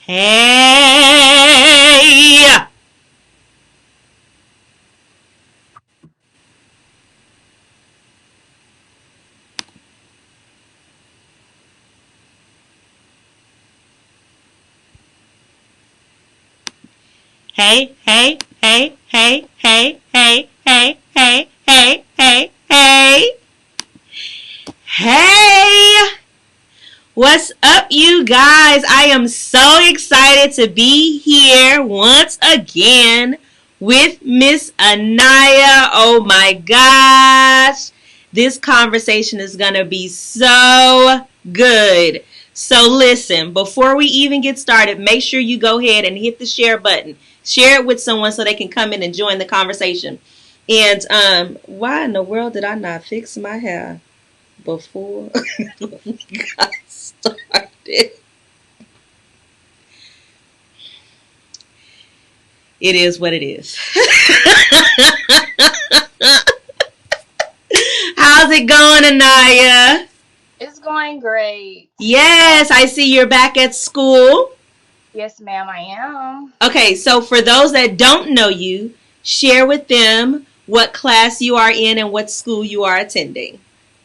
Hey! Hey, hey, hey, hey, hey, hey, hey, hey, hey, hey, hey. Hey! What's up, you guys? I am so excited to be here once again with Miss Anaya. Oh my gosh. This conversation is going to be so good. So listen, before we even get started, make sure you go ahead and hit the share button. Share it with someone so they can come in and join the conversation. And why in the world did I not fix my hair before we got started? It is what it is. How's it going, Anaya? It's going great. Yes, I see you're back at school. Yes, ma'am, I am. Okay, so for those that don't know you, share with them what class you are in and what school you are attending.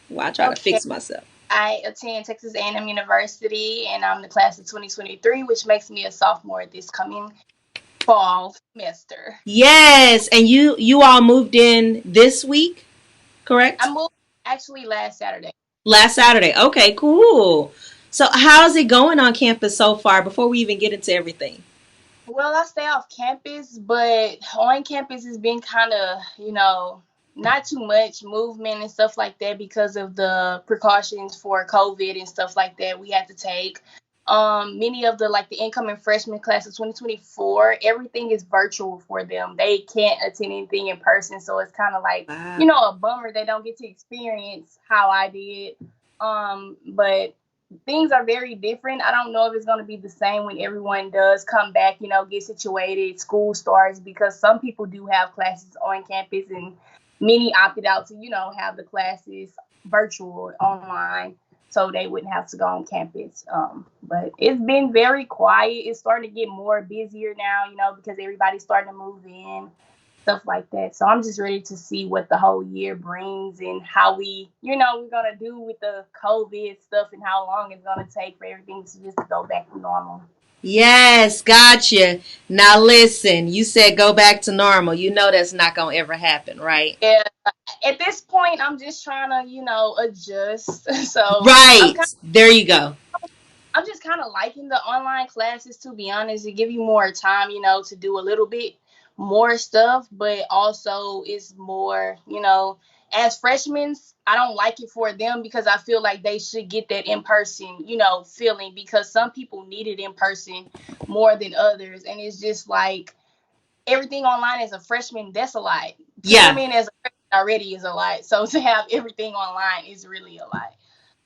While I try to Okay, fix myself. I attend Texas A&M University, and I'm the class of 2023, which makes me a sophomore this coming fall semester. Yes, and you all moved in this week, correct? I moved actually last Saturday. Last Saturday. Okay, cool. So how's it going on campus so far before we even get into everything? Well, I stay off campus, but on campus has been kind of, not too much movement and stuff like that because of the precautions for COVID and stuff like that we had to take. Many of the incoming freshman class of 2024, everything is virtual for them. They can't attend anything in person, so it's kind of like, Wow. a bummer they don't get to experience how I did. But things are very different. I don't know if it's going to be the same when everyone does come back, get situated, school starts, because some people do have classes on campus and many opted out to, have the classes virtual online so they wouldn't have to go on campus. But it's been very quiet. It's starting to get more busier now, because everybody's starting to move in, stuff like that. So I'm just ready to see what the whole year brings and how we're gonna do with the COVID stuff and how long it's gonna take for everything to just go back to normal. Yes, gotcha. Now listen, you said go back to normal. You know that's not gonna ever happen, right? Yeah, at this point, I'm just trying to, adjust. So I'm Right. kind There you go. I'm just kind of liking the online classes, to be honest. It give you more time, to do a little bit more stuff, but also it's more, as freshmen, I don't like it for them because I feel like they should get that in person, feeling, because some people need it in person more than others. And it's just like everything online as a freshman, that's a lot. To come Yeah. in as a freshman already is a lot. So to have everything online is really a lot.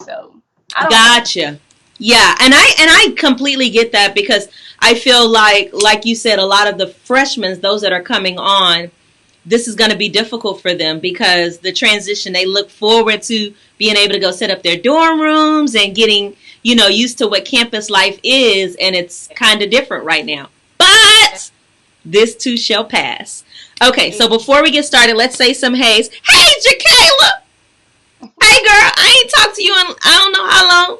So I don't know. Gotcha. Yeah, and I completely get that because I feel like you said, a lot of the freshmen, those that are coming on, this is going to be difficult for them because the transition, they look forward to being able to go set up their dorm rooms and getting, used to what campus life is, and it's kind of different right now. But this too shall pass. Okay, so before we get started, let's say some hays. Hey, Jacayla! Hey, girl, I ain't talked to you in I don't know how long.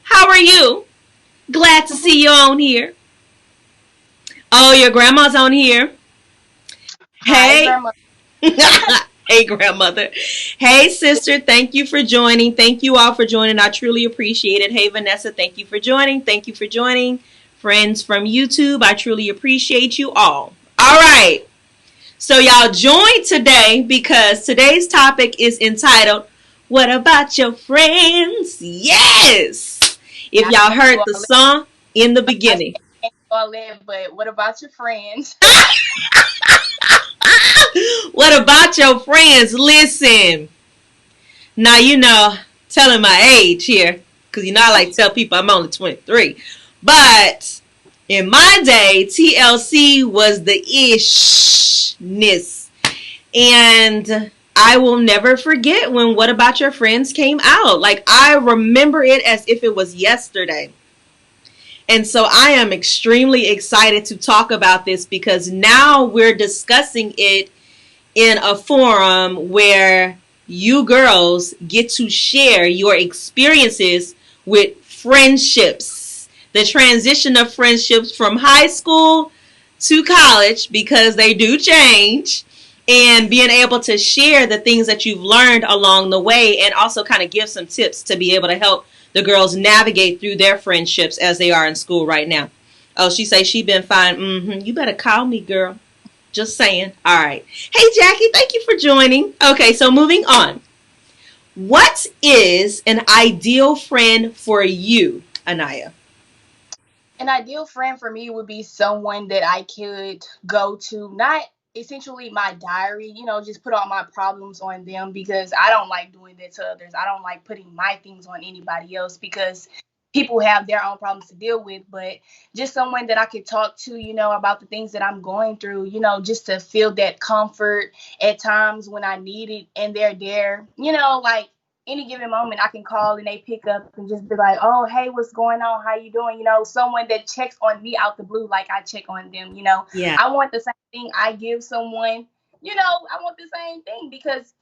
How are you? Glad to see you on here. Oh, your grandma's on here. Hi, Hey. grandma. Hey, grandmother. Hey, sister. Thank you for joining. Thank you all for joining. I truly appreciate it. Hey, Vanessa. Thank you for joining. Thank you for joining. Friends from YouTube, I truly appreciate you all. All right. So, y'all join today because today's topic is entitled, What About Your Friends? Yes. If Not y'all gonna do heard all the that. song in the I beginning. can't do all that, but what about your friends? What about your friends? Listen. Now, telling my age here, because I like to tell people I'm only 23. But in my day, TLC was the ishness. And I will never forget when What About Your Friends came out. Like, I remember it as if it was yesterday. And so I am extremely excited to talk about this because now we're discussing it in a forum where you girls get to share your experiences with friendships, the transition of friendships from high school to college, because they do change, and being able to share the things that you've learned along the way, and also kind of give some tips to be able to help the girls navigate through their friendships as they are in school right now. Oh, she say she been fine. You better call me, girl. Just saying. All right. Hey, Jackie, thank you for joining. Okay, so moving on. What is an ideal friend for you, Anaya? An ideal friend for me would be someone that I could go to, not essentially my diary, just put all my problems on them, because I don't like doing that to others. I don't like putting my things on anybody else because people have their own problems to deal with. But just someone that I could talk to, about the things that I'm going through, just to feel that comfort at times when I need it, and they're there, like any given moment I can call and they pick up and just be like, oh, hey, what's going on? How you doing? Someone that checks on me out the blue like I check on them. Yeah. I want the same thing I give someone. I want the same thing, because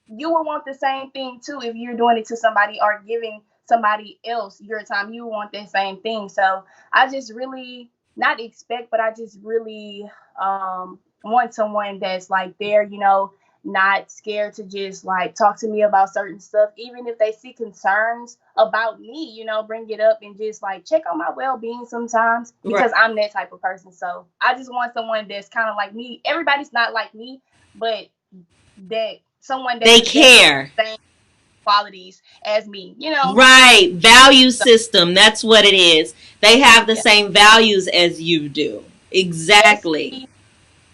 you will want the same thing too if you're doing it to somebody or giving somebody else your time. You want that same thing. So I just really not expect, but I just really want someone that's like there, not scared to just like talk to me about certain stuff, even if they see concerns about me, bring it up and just like check on my well-being sometimes, Right. because I'm that type of person. So I just want someone that's kind of like me. Everybody's not like me, but that someone that They possesses care. the same qualities as me. Right. Value So, system. That's what it is. They have the yeah. same values as you do. Exactly. Basically,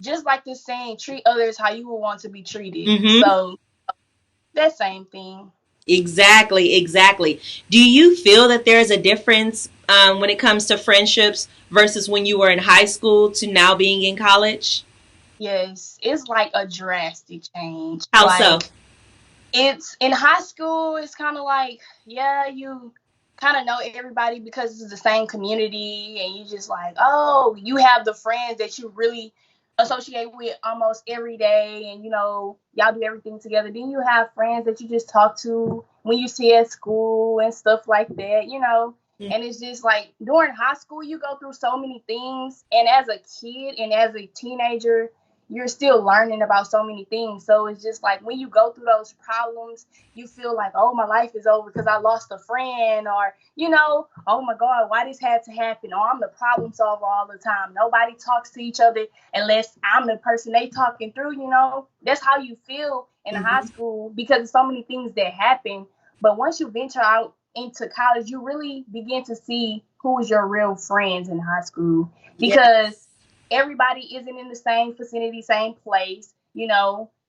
just like the saying, treat others how you would want to be treated. Mm-hmm. So that same thing. Exactly. Exactly. Do you feel that there's a difference when it comes to friendships versus when you were in high school to now being in college? Yes, it's like a drastic change. How so? Like, it's in high school, it's kind of like, yeah, you kind of know everybody because it's the same community, and you just like, oh, you have the friends that you really associate with almost every day, and y'all do everything together. Then you have friends that you just talk to when you see at school and stuff like that. And it's just like during high school, you go through so many things, and as a kid and as a teenager, you're still learning about so many things. So it's just like when you go through those problems, you feel like, oh, my life is over because I lost a friend, or, oh my God, why this had to happen? Or I'm the problem solver all the time. Nobody talks to each other unless I'm the person they talking through. That's how you feel in high Mm-hmm. school because there's so many things that happen. But once you venture out into college, you really begin to see who is your real friends in high school, because Yes. everybody isn't in the same vicinity, same place.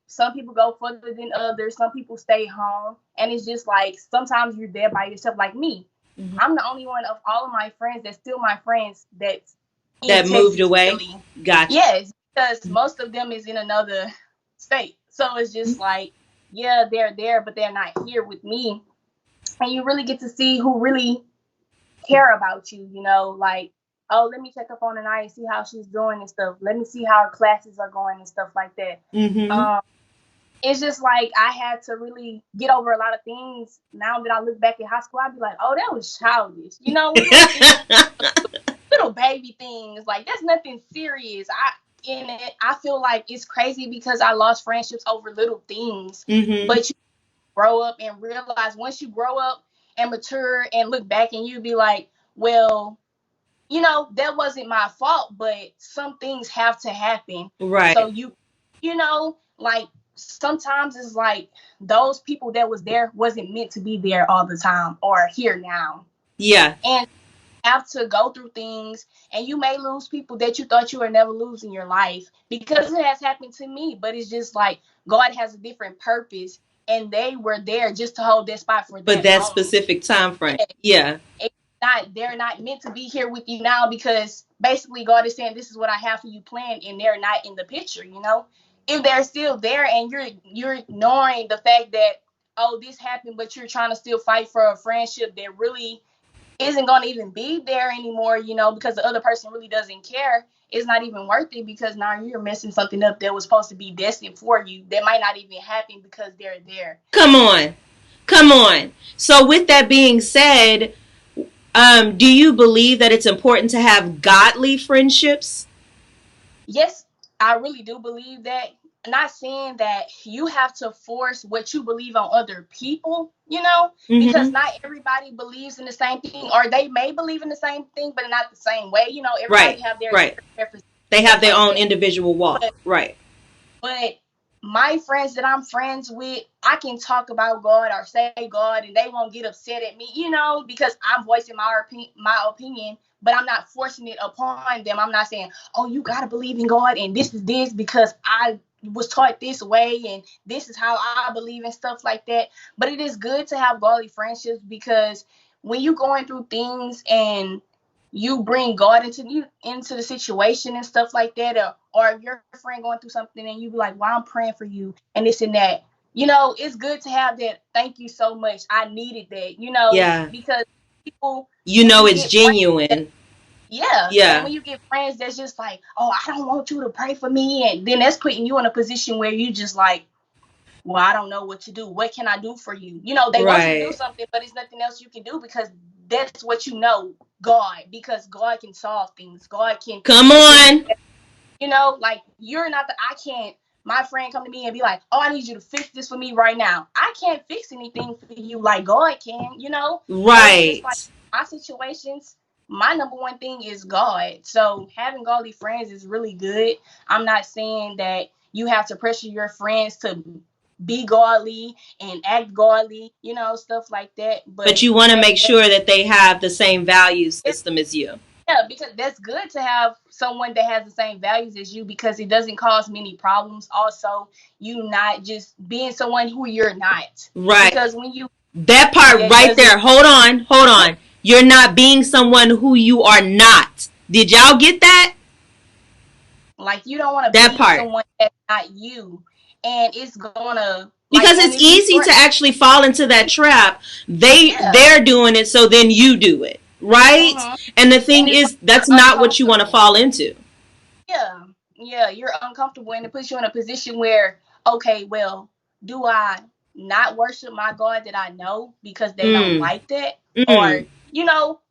Some people go further than others. Some people stay home. And it's just like sometimes you're there by yourself, like me. Mm-hmm. I'm the only one of all of my friends that's still my friends that's in That moved Texas, away. really. Gotcha. Yes, because most of them is in another state. So it's just like, yeah, they're there, but they're not here with me. And you really get to see who really care about you, like, oh, let me check up on Anaya, see how she's doing and stuff. Let me see how her classes are going and stuff like that. Mm-hmm. Um, it's just like I had to really get over a lot of things. Now that I look back at high school, I'd be like, oh, that was childish. Little things, little baby things. Like, that's nothing serious. I feel like it's crazy because I lost friendships over little things. Mm-hmm. But you grow up and realize, once you grow up and mature and look back, and you be like, well, that wasn't my fault, but some things have to happen. So Right. like sometimes it's like those people that was there wasn't meant to be there all the time or here now. Yeah. And have to go through things, and you may lose people that you thought you were never lose in your life, because it has happened to me. But it's just like God has a different purpose, and they were there just to hold that spot for But that that moment. specific time frame. Yeah, Yeah. they're not meant to be here with you now, because basically God is saying, this is what I have for you planned, and they're not in the picture. If they're still there and you're ignoring the fact that, oh, this happened, but you're trying to still fight for a friendship that really isn't going to even be there anymore, because the other person really doesn't care. It's not even worth it, because now you're messing something up that was supposed to be destined for you that might not even happen because they're there. Come on. Come on. So with that being said, do you believe that it's important to have godly friendships? Yes, I really do believe that. Not saying that you have to force what you believe on other people, because Mm-hmm. not everybody believes in the same thing, or they may believe in the same thing, but not the same way. Everybody Right. have their Right. different preferences, They have stuff their like own that. individual walk. But Right. but my friends that I'm friends with, I can talk about God or say God, and they won't get upset at me, because I'm voicing my opinion, but I'm not forcing it upon them. I'm not saying, oh, you gotta believe in God, and this is this because I was taught this way, and this is how I believe and stuff like that. But it is good to have godly friendships, because when you're going through things and you bring God into the situation and stuff like that, or if your friend going through something and you be like, "Well, I'm praying for you," and this and that. It's good to have that. Thank you so much. I needed that. Yeah. Because people, You when know you it's get friends, genuine. yeah, and Yeah. when you get friends that's just like, "Oh, I don't want you to pray for me," and then that's putting you in a position where you just like, well, I don't know what to do. What can I do for you? They want you to do Right. something, but it's nothing else you can do, because that's what God, because God can solve things. God can Come make things, on. like you're not I can't, my friend come to me and be like, oh, I need you to fix this for me right now. I can't fix anything for you like God can. So it's just like Right. my situations, my number one thing is God. So having godly friends is really good. I'm not saying that you have to pressure your friends to be godly and act godly, stuff like that. But But you want to hey, make sure that they have the same value system as you. yeah, because that's good to have someone that has the same values as you, because it doesn't cause many problems. Also, you not just being someone who you're not, Right. because when you That part that right doesn't there. Hold on. Hold on. You're not being someone who you are not. Did y'all get that? like, you don't want to That be part. someone that's not you, and it's gonna like, Because and it's if you easy to actually fall into that trap. yeah, They're doing it, so then you do it. Right? hmm And the and thing it's is, like that's you're not what you want to uncomfortable. fall into. Yeah, yeah, you're uncomfortable, and it puts you in a position where, okay, well, do I not worship my God that I know because they don't Mm. like that? Mm.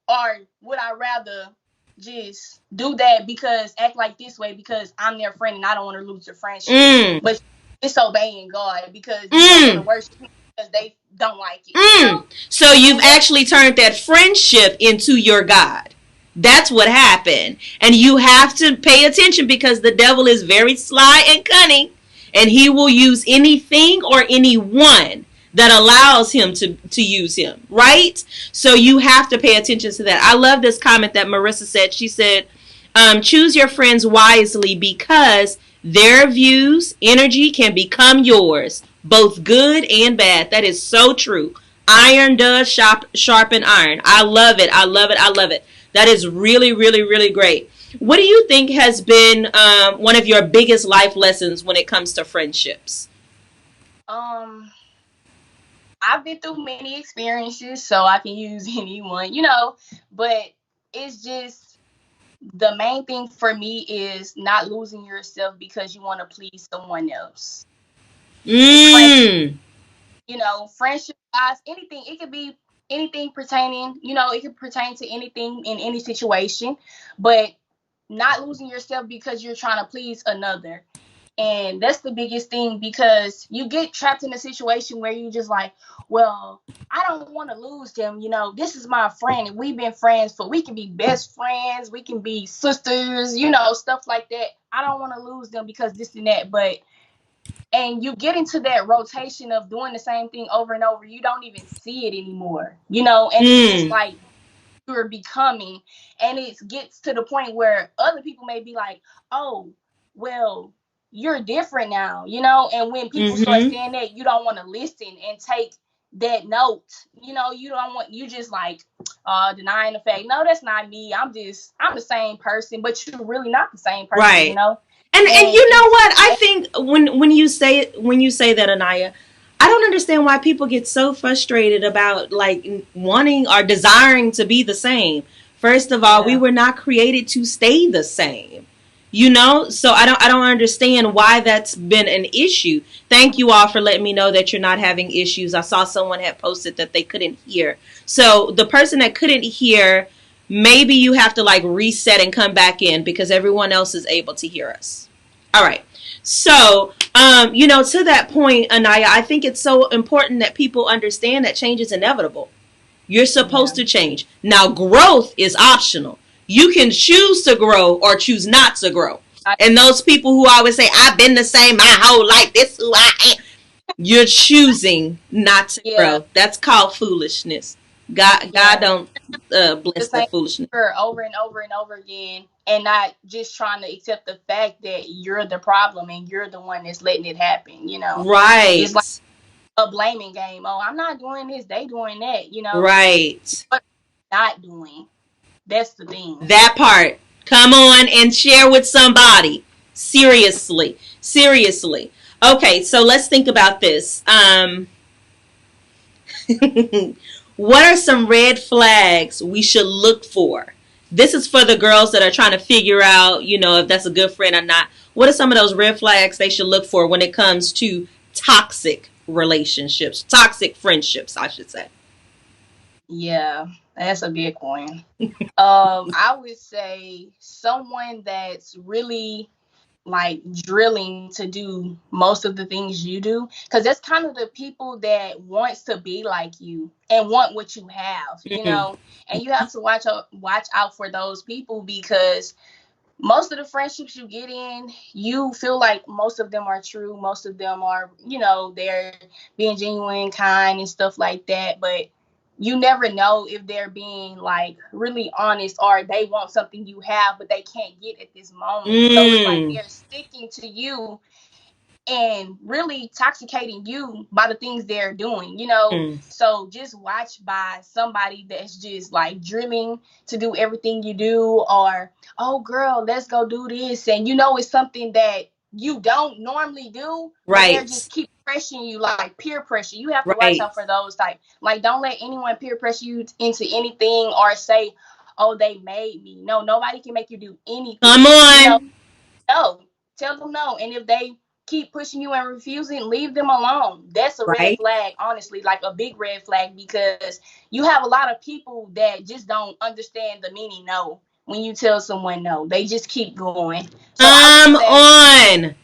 Or would I rather just do that because act like this way because I'm their friend and I don't want to lose the friendship, Mm. but disobeying God because you don't want to Mm. worship Him because they don't like it, Mm. So you've and that's actually turned that friendship into your God. That's what happened. And you have to pay attention because the devil is very sly and cunning, and he will use anything or anyone that allows him to use him, right? So you have to pay attention to that. I love this comment that Marissa said. She said, choose your friends wisely because their views, energy can become yours, both good and bad. That is so true. Iron does sharpen iron. I love it. I love it. I love it. That is really, really, really great. What do you think has been one of your biggest life lessons when it comes to friendships? um I've been through many experiences, so I can use anyone, but it's just the main thing for me is not losing yourself because you want to please someone else. Friendship, Mmm. friendship wise, anything, it could be anything pertaining, it could pertain to anything in any situation, but not losing yourself because you're trying to please another. And that's the biggest thing, because you get trapped in a situation where you just like, well, I don't want to lose them. This is my friend and we've been friends we can be best friends. We can be sisters, stuff like that. I don't want to lose them because this and that. And you get into that rotation of doing the same thing over and over. You don't even see it anymore, and it's just Mmm. like you're becoming, and it gets to the point where other people may be like, oh, well, you're different now, and when people start Mm-hmm. saying that, you don't want to listen and take that note, you don't want, you just like denying the fact, no, that's not me, I'm the same person, but you're really not the same person, Right. And and you know it's what? I think when you say that, Anaya, I don't understand why people get so frustrated about like wanting or desiring to be the same. First of all, we Yeah. were not created to stay the same. You know, so I don't understand why that's been an issue. Thank you all for letting me know that you're not having issues. I saw someone had posted that they couldn't hear. So the person that couldn't hear, maybe you have to like reset and come back in because everyone else is able to hear us. All right. So, to that point, Anaya, I think it's so important that people understand that change is inevitable. You're supposed Yeah. to change. Now, growth is optional. You can choose to grow or choose not to grow. I, And those people who always say, I've been the same my whole life, this is who I am, you're choosing not to yeah. grow. That's called foolishness. God Yeah. don't The bless same that foolishness. over and over and over again, and not just trying to accept the fact that you're the problem and you're the one that's letting it happen. It's like Right. a blaming game. Oh, I'm not doing this, they doing that. Right. But not doing. That's the thing. That part. Come on and share with somebody. Seriously. Seriously. Okay, so let's think about this. What are some red flags we should look for? This is for the girls that are trying to figure out, if that's a good friend or not. What are some of those red flags they should look for when it comes to toxic relationships, toxic friendships, I should say? Yeah, that's a big one. I would say someone that's really like drilling to do most of the things you do, because that's kind of the people that wants to be like you and want what you have, Mm, and you have to watch out for those people, because most of the friendships you get in, you feel like most of them are true, most of them are, they're being genuine, kind, and stuff like that, but you never know if they're being like really honest, or they want something you have but they can't get at this moment, so it's like mm, they're sticking to you and really toxicating you by the things they're doing. mm. So just watch by somebody that's just like drilling to do everything you do, or, oh girl, let's go do this, and it's something that you don't normally do, but they're Right. just keep pressuring you, like peer pressure. You have to watch Right. out for those type. Like, don't let anyone peer pressure you into anything, or say, oh, they made me. No, nobody can make you do Come anything. on. No, tell them no. And if they keep pushing you and refusing, leave them alone. That's a red Right. flag, honestly, like a big red flag, because you have a lot of people that just don't understand the meaning no. When you tell someone no, they just keep going. So I would Come say on.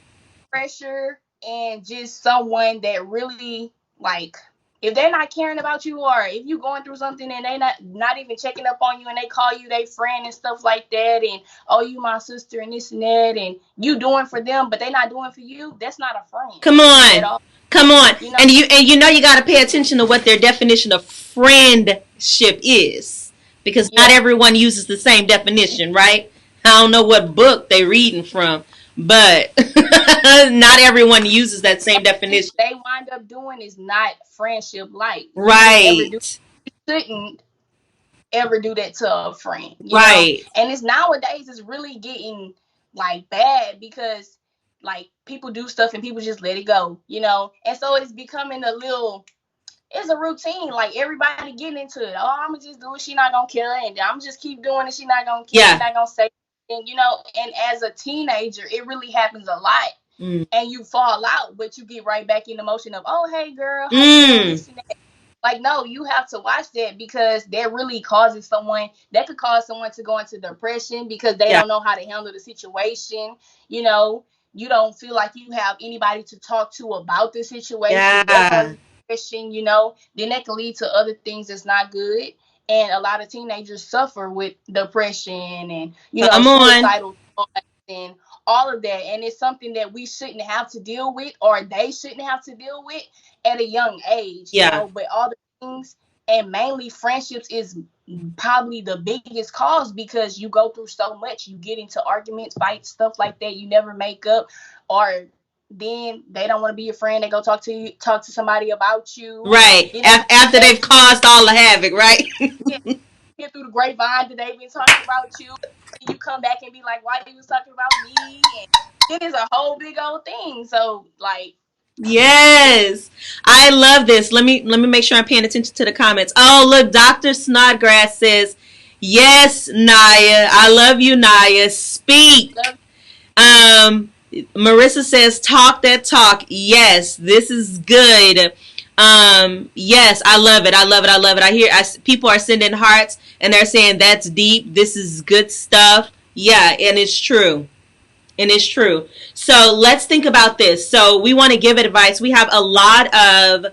pressure, and just someone that really, like, if they're not caring about you, or if you're going through something and they not even checking up on you, and they call you their friend and stuff like that, and, oh, you my sister and this and that, and you doing for them but they not doing for you, that's not a friend Come at on. all. Come on. you know And you got to pay attention to what their definition of friendship is, because not yeah. everyone uses the same definition, right? I don't know what book they reading from, but not everyone uses that same Things definition. they wind up doing is not friendship, like, you shouldn't ever do Right. shouldn't ever do that to a friend. Right. And it's nowadays it's really getting like bad, because like people do stuff and people just let it go. And so it's becoming it's a routine. Like everybody getting into it. Oh, I'ma just do it. She not gonna care, and I'm just keep doing it. She not gonna care. She Yeah. not gonna say. And and as a teenager, it really happens a lot. Mm. And you fall out, but you get right back in the motion of, oh, hey girl, how you doing? Mm. This and that. Like, no, you have to watch that, because that really causes someone, that could cause someone to go into depression, because they Yeah. don't know how to handle the situation. You know, you don't feel like you have anybody to talk to about the situation. That Yeah. causes depression. Then that can lead to other things that's not good. And a lot of teenagers suffer with depression and, Come on. suicidal thoughts and all of that. And it's something that we shouldn't have to deal with, or they shouldn't have to deal with at a young age, Yeah. but all the things, and mainly friendships, is probably the biggest cause, because you go through so much. You get into arguments, fights, stuff like that. You never make up, or then they don't want to be your friend. They go talk to somebody about you, and Right. then they come After back they've caused all the havoc, right? and hear through the grapevine that they've been talking about you. And you come back and be like, "Why you was talking about me?" And it is a whole big old thing. So, like, Yes. I love this. Let me make sure I'm paying attention to the comments. Oh, look, Dr. Snodgrass says, "Yes, Naya. I love you, Naya. Speak." Love Marissa says, "Talk that talk." Yes, this is good. Yes, I love it. I love it. I love it. People are sending hearts and they're saying that's deep. This is good stuff. Yeah, and it's true. And it's true. So let's think about this. So we want to give advice. We have a lot of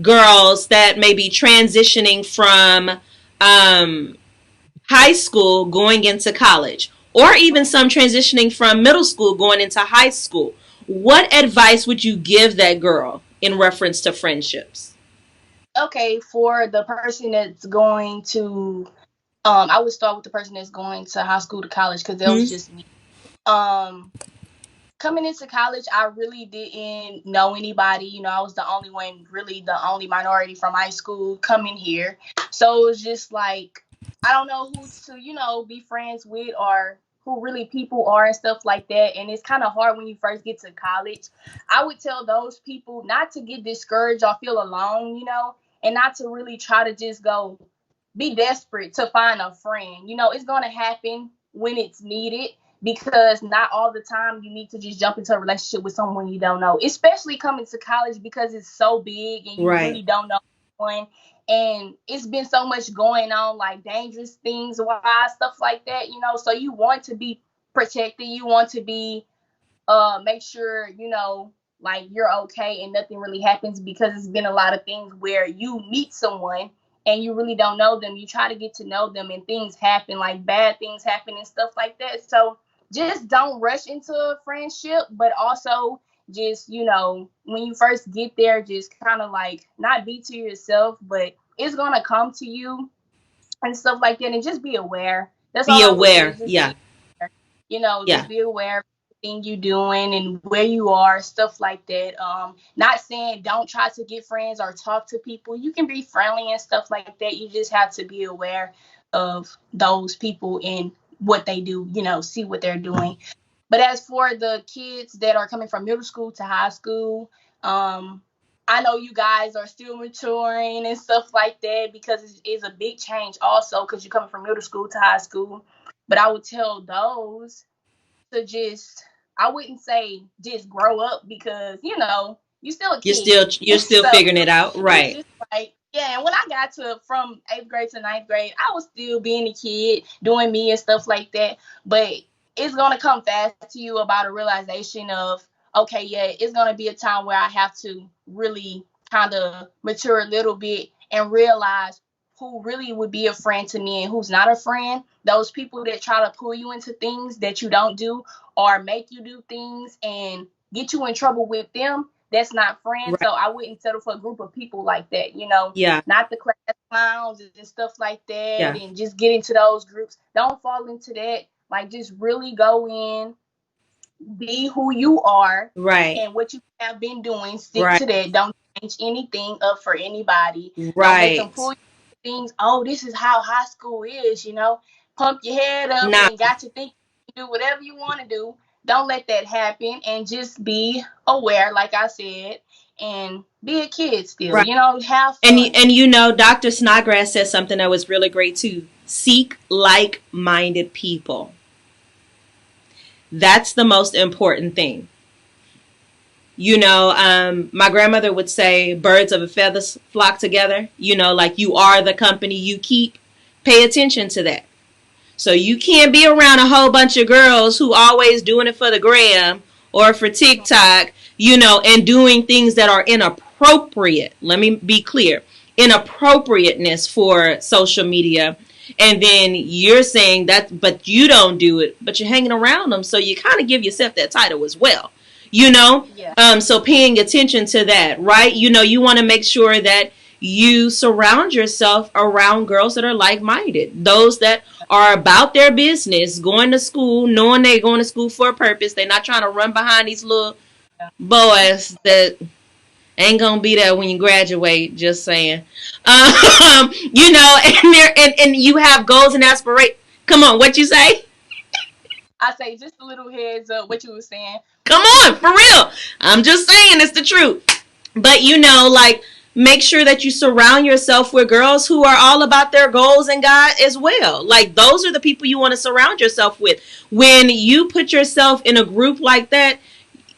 girls that may be transitioning from um, high school going into college, or even some transitioning from middle school going into high school. What advice would you give that girl in reference to friendships? okay, for the person that's going to, I would start with the person that's going to high school to college because that was Hmm. just me. Um, Coming into college, I really didn't know anybody. You know, I was the only one, really the only minority from high school coming here. So it was just like, I don't know who to, be friends with or who really people are and stuff like that. And it's kind of hard when you first get to college. I would tell those people not to get discouraged or feel alone, and not to really try to just go be desperate to find a friend. It's going to happen when it's needed because not all the time you need to just jump into a relationship with someone you don't know, especially coming to college because it's so big and you Right. really don't know anyone. And it's been so much going on, like dangerous things, why stuff like that, so you want to be protected, you want to be make sure like you're okay and nothing really happens because it's been a lot of things where you meet someone and you really don't know them, you try to get to know them and things happen, like bad things happen and stuff like that. So just don't rush into a friendship, but also just when you first get there, just kind of like not be to yourself, but it's gonna come to you and stuff like that, and just be aware. That's Be all I would say, aware. is just Yeah. be aware. Yeah. Just be aware of everything you doing and where you are, stuff like that. Not saying don't try to get friends or talk to people. You can be friendly and stuff like that. You just have to be aware of those people and what they do, see what they're doing. But as for the kids that are coming from middle school to high school, um, I know you guys are still maturing and stuff like that because it's a big change also because you're coming from middle school to high school. But I would tell those to just, I wouldn't say just grow up because, you're still a You're kid. still you're still So figuring it out. it's Right. just like, yeah, and when I got to from 8th grade to 9th grade, I was still being a kid, doing me and stuff like that. But it's gonna come fast to you about a realization of, okay, yeah, it's gonna be a time where I have to really kind of mature a little bit and realize who really would be a friend to me and who's not a friend. Those people that try to pull you into things that you don't do or make you do things and get you in trouble with them, that's not friends. So Right. I wouldn't settle for a group of people like that, Yeah. not the class clowns and stuff like that, Yeah. and just get into those groups. Don't fall into that. Like, just really go in, be who you are, Right. and what you have been doing, stick Right. to that. Don't change anything up for anybody. Don't let them pull Right. you things. Oh, this is how high school is, pump your head up Now. and got you think you do whatever you want to do. Don't let that happen, and just be aware, like I said, and be a kid still, Right. have And fun. Dr. Snodgrass says something that was really great too. Seek like-minded people. That's the most important thing. My grandmother would say, birds of a feather flock together. Like you are the company you keep. Pay attention to that. So you can't be around a whole bunch of girls who always doing it for the gram or for TikTok, and doing things that are inappropriate. Let me be clear. Inappropriateness for social media. And then you're saying that, but you don't do it, but you're hanging around them. So you kind of give yourself that title as well, you know? Yeah. So paying attention to that, right? You want to make sure that you surround yourself around girls that are like-minded, those that are about their business, going to school, knowing they're going to school for a purpose. They're not trying to run behind these little boys that ain't gonna be there when you graduate. Just saying, and you have goals and aspirations. Come on, what you say? I say just a little heads up what you were saying. Come on, for real. I'm just saying it's the truth. But like, make sure that you surround yourself with girls who are all about their goals and God as well. Like, those are the people you want to surround yourself with. When you put yourself in a group like that,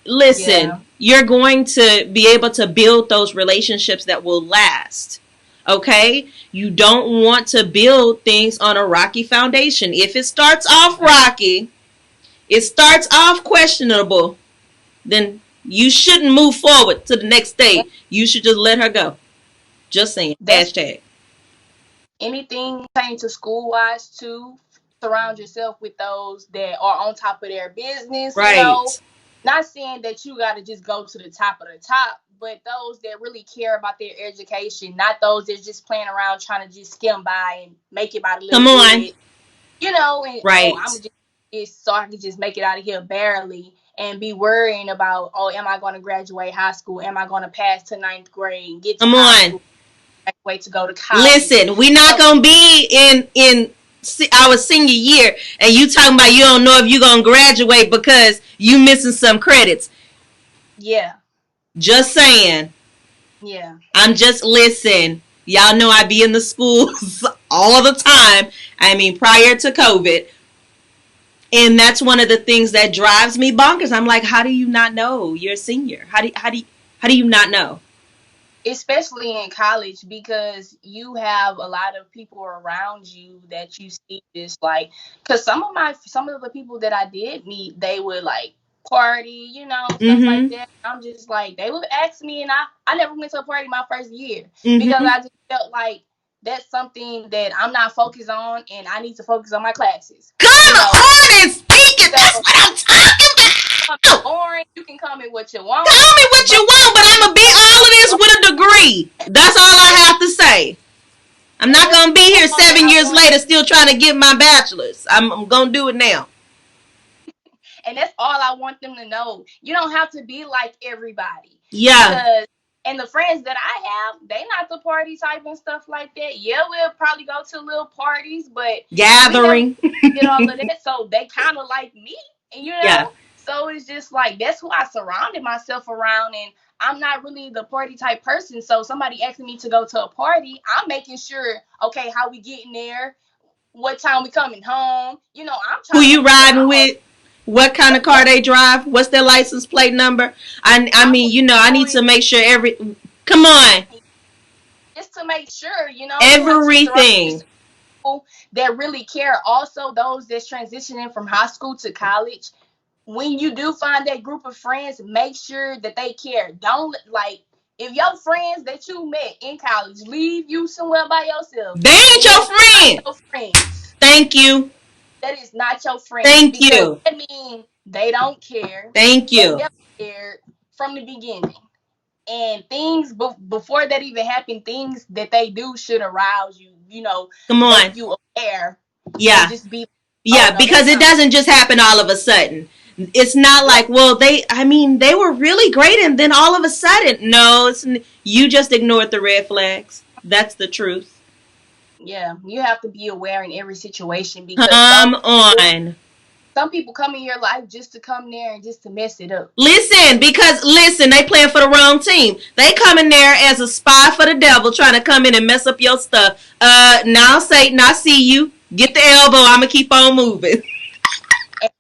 listen, Yeah. you're going to be able to build those relationships that will last. Okay? You don't want to build things on a rocky foundation. If it starts off rocky, it starts off questionable, then you shouldn't move forward to the next And stage. You should just let her go. Just saying. that's Hashtag. anything pertaining to school wise too. Surround yourself with those that are on top of their business, you know. Right. Not saying that you gotta just go to the top of the top, but those that really care about their education, not those that just playing around trying to just skim by and make it by the little Come on. bit, you know, and oh, I'm Right. just this so I can just make it out of here barely and be worrying about, oh, am I going to graduate high school? Am I going to pass to ninth grade and get to Come high on. school? Wait to go to college. Listen, we not So, gonna be in our senior year, and you talking about you don't know if you gonna graduate because you missing some credits. yeah, Just saying. yeah. I'm just listen. Y'all know I be in the schools all the time. I mean, prior to COVID, and that's one of the things that drives me bonkers. I'm like, how do you not know you're a senior? How do you not know? Especially in college because you have a lot of people around you that you see just like because some of the people that I did meet they would like party, you know, stuff like Mm-hmm. that. I'm just like they would ask me and I never went to a party my first year because Mm-hmm. I just felt like that's something that I'm not focused on and I need to focus on my classes, you Come know. on and speak it. That's So what I'm talking you can come about. in boring, you can come in what you want, Call me what you but want, but I'm gonna be all of this with a degree. That's all I have to say. I'm and not that's gonna be here all that 7 I years want. later still trying to get my bachelor's. I'm gonna do it now. And that's all I want them to know. You don't have to be like everybody Yeah, because and the friends that I have, they not the party type and stuff like that. Yeah, we'll probably go to little parties, but we never gathering. did all of that. So they kind of like me, and you Yeah. know. So it's just like that's who I surrounded myself around, and I'm not really the party type person. So somebody asking me to go to a party, I'm making sure, okay, how we getting there, what time we coming home. You know, I'm Who trying to you make sure riding I'm okay. with? What kind of car they drive? What's their license plate number? I I'm mean, I need going to make sure every. Come on, just to make sure, you know, you want to surround everything. yourself with people that really care. Also, those that's transitioning from high school to college. When you do find that group of friends, make sure that they care. Don't like if your friends that you met in college leave you somewhere by yourself, They ain't then your that is not friend. your friends. Thank you. That is not your friends Thank because you. that means they don't care. Thank They you. never cared from the beginning. And things before that even happened, things that they do should arouse you, you know, Come make on. you aware and Yeah. just be, oh Yeah, no, because that's it not doesn't just happen all of a sudden. It's not yep, like, well, I mean, they were really great and then all of a sudden, no, you just ignored the red flags. That's the truth. yeah. You have to be aware in every situation because Come on. some people come in your life just to come there and just to mess it up. Listen, And because listen, they playing for the wrong team. They come in there as a spy for the devil, trying to come in and mess up your stuff. Now Satan, I see you. Get the elbow. I'ma keep on moving. it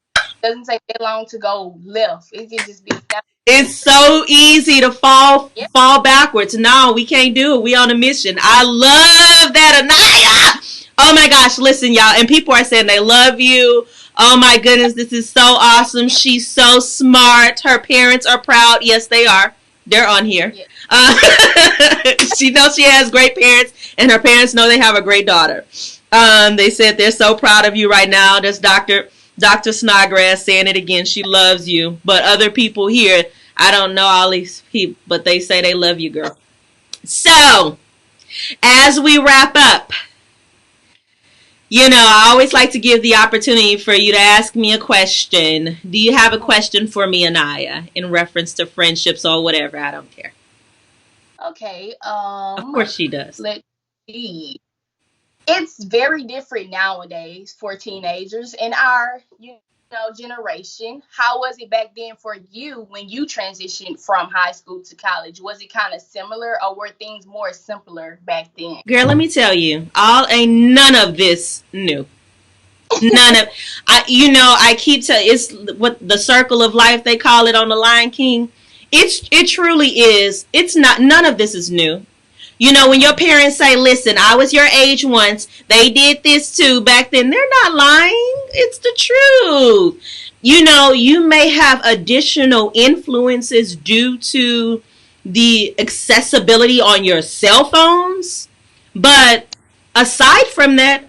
doesn't take that long to go left. It can just be snap. It's so easy to fall Yeah, fall backwards. No, we can't do it. We on a mission. I love that, Anaya. Oh my gosh, listen, y'all. And people are saying they love you. Oh my goodness, this is so awesome. yeah, She's so smart. Her parents are proud. Yes, they are. They're on here. yeah. Uh, she knows she has great parents, and her parents know they have a great daughter. They said they're so proud of you right now. There's Dr. Snodgrass saying it again. She loves you. But other people here, I don't know all these people, but they say they love you, girl. So, as we wrap up, I always like to give the opportunity for you to ask me a question. Do you have a question for me, Anaya, in reference to friendships or whatever? I don't care. Okay. Of course she does. Let's see. It's very different nowadays for teenagers and our, you know. generation. How was it back then for you when you transitioned from high school to college? Was it kind of similar, or were things more simpler back then? Girl, let me tell you, all ain't none of this new. None of I keep telling it's what the circle of life they call it on the Lion King. It truly is. It's not none of this is new. When your parents say, listen, I was your age once, they did this too back then, they're not lying. It's the truth. You may have additional influences due to the accessibility on your cell phones. But aside from that,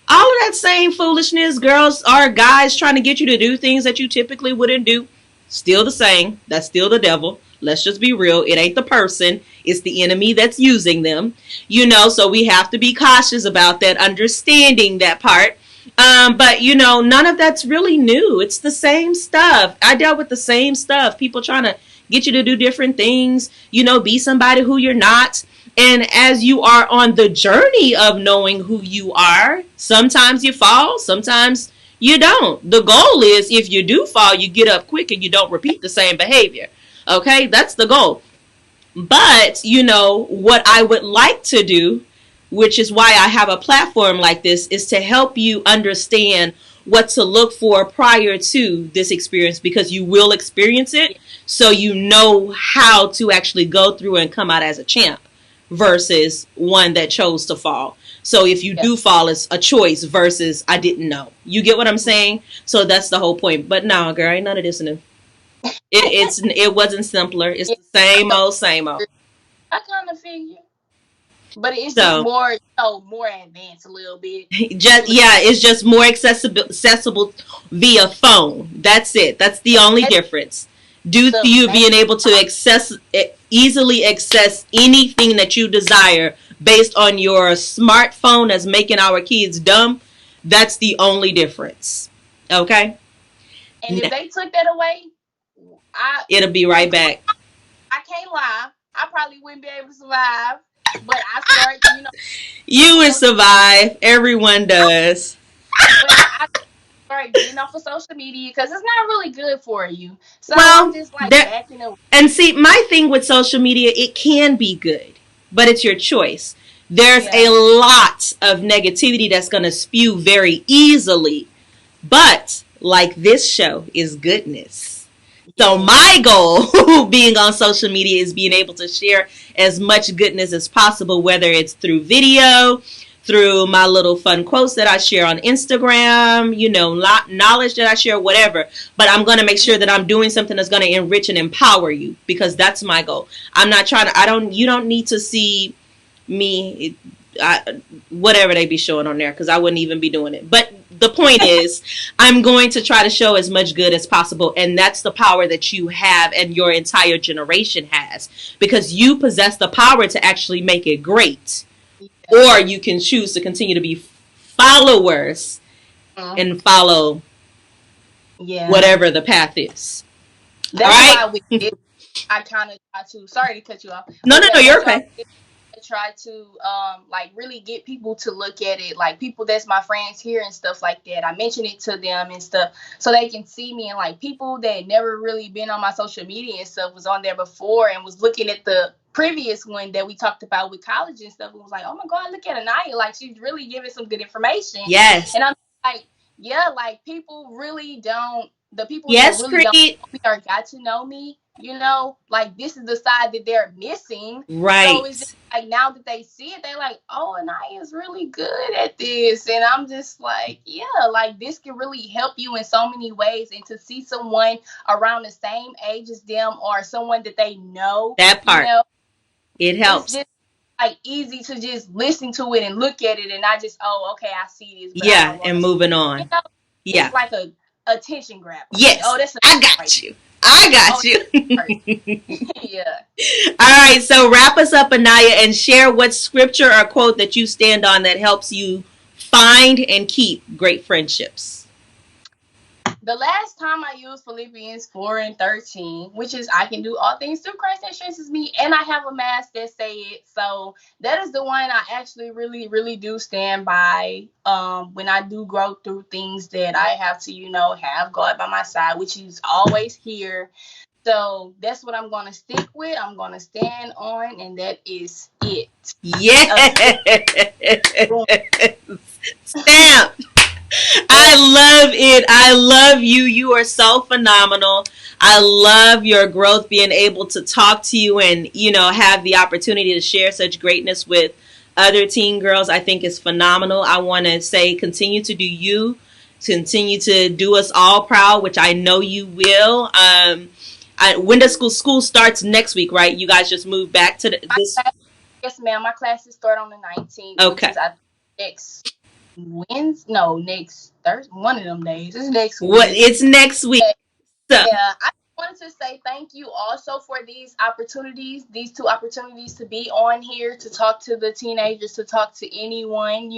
all of that same foolishness, girls or guys trying to get you to do things that you typically wouldn't do, still the same. That's still the devil. Let's just be real. It ain't the person. It's the enemy that's using them. So we have to be cautious about that, understanding that part. But none of that's really new. It's the same stuff. I dealt with the same stuff. People trying to get you to do different things, be somebody who you're not. And as you are on the journey of knowing who you are, sometimes you fall, sometimes you don't. The goal is if you do fall, you get up quick and you don't repeat the same behavior. Okay, that's the goal. But, what I would like to do, which is why I have a platform like this, is to help you understand what to look for prior to this experience, because you will experience it. So you know how to actually go through and come out as a champ versus one that chose to fall. So if you do fall, it's a choice versus I didn't know. You get what I'm saying? So that's the whole point. But no, girl, ain't none of this new. It wasn't simpler. It's the same old, same old. I kind of figure, but it's just more, more advanced a little bit. It's just more accessible via phone. That's it. That's the only difference. Due to you being able to easily access anything that you desire based on your smartphone that's making our kids dumb, that's the only difference. Okay? And if they took that away, it'll be right back. I can't lie. I probably wouldn't be able to survive. But I started, You would survive. Everyone does. But I started getting off of social media because it's not really good for you. So I'm just like backing away. And see, my thing with social media, it can be good, but it's your choice. There's a lot of negativity that's going to spew very easily. But like this show is goodness. So my goal being on social media is being able to share as much goodness as possible, whether it's through video, through my little fun quotes that I share on Instagram, knowledge that I share, whatever. But I'm going to make sure that I'm doing something that's going to enrich and empower you, because that's my goal. I'm not trying to, you don't need to see me, whatever they be showing on there, because I wouldn't even be doing it. But the point is, I'm going to try to show as much good as possible. And that's the power that you have and your entire generation has, because you possess the power to actually make it great. Or you can choose to continue to be followers and follow whatever the path is. That's why I kind of try to, sorry to cut you off. No, you're okay. Try to really get people to look at it, like people that's my friends here and stuff like that. I mention it to them and stuff so they can see me, and like people that never really been on my social media and stuff was on there before and was looking at the previous one that we talked about with college and stuff and was like, oh my God, look at Anaya, like she's really giving some good information. Yes. And I'm like, yeah, like people really don't, the people that really don't got to know me, like this is the side that they're missing. Right. So it's just like now that they see it, they're like, oh, Anaya's really good at this. And I'm just like, yeah, like this can really help you in so many ways. And to see someone around the same age as them or someone that they know. That part. It helps. It's just like easy to just listen to it and look at it and I just, okay, I see this. But and moving on. It's like a attention grabber. Yes. Oh, that's I got you. I got you. Yeah. All right. So wrap us up, Anaya, and share what scripture or quote that you stand on that helps you find and keep great friendships. The last time I used Philippians 4 and 13, which is I can do all things through Christ that strengthens me, and I have a mask that say it. So that is the one I actually really, really do stand by. When I do go through things that I have to, have God by my side, which He's always here. So that's what I'm gonna stick with. I'm gonna stand on, and that is it. Yes. Stamp. I love it. I love you. You are so phenomenal. I love your growth, being able to talk to you and, have the opportunity to share such greatness with other teen girls. I think is phenomenal. I want to say continue to do you, continue to do us all proud, which I know you will. When does school starts next week, right? You guys just moved back to this. Yes, ma'am. My classes start on the 19th. Okay. Which is next Wednesday. No, next Thursday. One of them days. It's next week. What? It's next week. So. Yeah, I wanted to say thank you also for these two opportunities to be on here, to talk to the teenagers, to talk to anyone,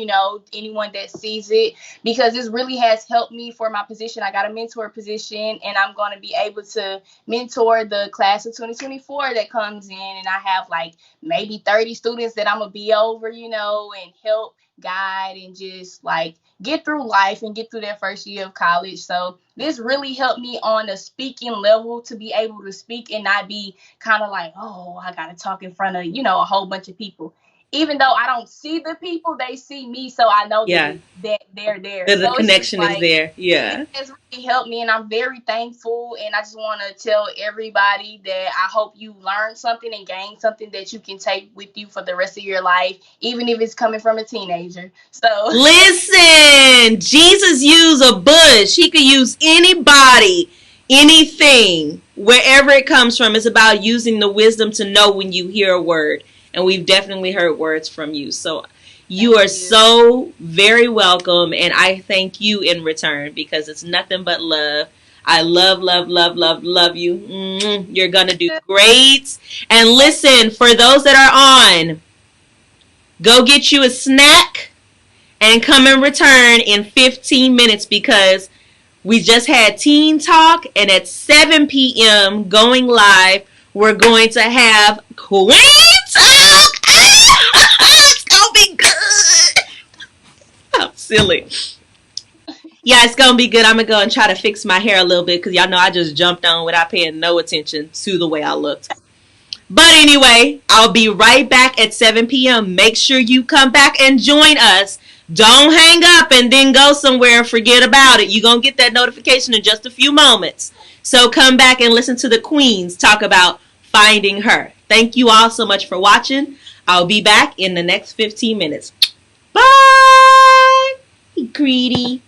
anyone that sees it, because this really has helped me for my position. I got a mentor position, and I'm going to be able to mentor the class of 2024 that comes in, and I have like maybe 30 students that I'm going to be over, and help guide and just like get through life and get through that first year of college. So this really helped me on a speaking level, to be able to speak and not be kind of like, oh, I got to talk in front of, a whole bunch of people. Even though I don't see the people, they see me. So I know that they're there. The connection is there. Yeah. It has really helped me, and I'm very thankful. And I just want to tell everybody that I hope you learn something and gain something that you can take with you for the rest of your life, even if it's coming from a teenager. So listen, Jesus used a bush. He could use anybody, anything, wherever it comes from. It's about using the wisdom to know when you hear a word. And we've definitely heard words from you. So you are so very welcome. And I thank you in return, because it's nothing but love. I love, love, love, love, love you. You're going to do great. And listen, for those that are on, go get you a snack and come and return in 15 minutes, because we just had Teen Talk. And at 7 p.m. going live, we're going to have Queen Talk. It's going to be good. I'm silly. Yeah, it's going to be good. I'm going to go and try to fix my hair a little bit, because y'all know I just jumped on without paying no attention to the way I looked. But anyway, I'll be right back at 7 p.m. Make sure you come back and join us. Don't hang up and then go somewhere and forget about it. You're going to get that notification in just a few moments. So come back and listen to the queens talk about finding her. Thank you all so much for watching. I'll be back in the next 15 minutes. Bye! Greedy.